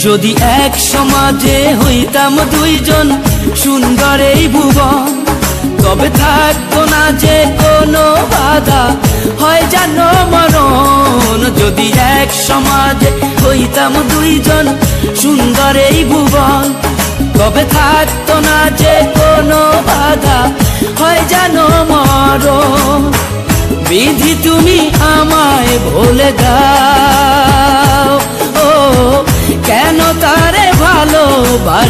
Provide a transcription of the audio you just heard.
যদি এক সমাজে হইতাম দুইজন সুন্দর এই ভুবন, তবে থাকতো না যে কোনো বাধা, হয় জানো মরণ। যদি এক সমাজে হইতাম দুইজন সুন্দর এই ভুবন, তবে থাকতো না যে কোনো বাধা, হয় জানো মরণ। বিধি তুমি আমায় ভুলে দাও, ও কেন তারে ভালোবাস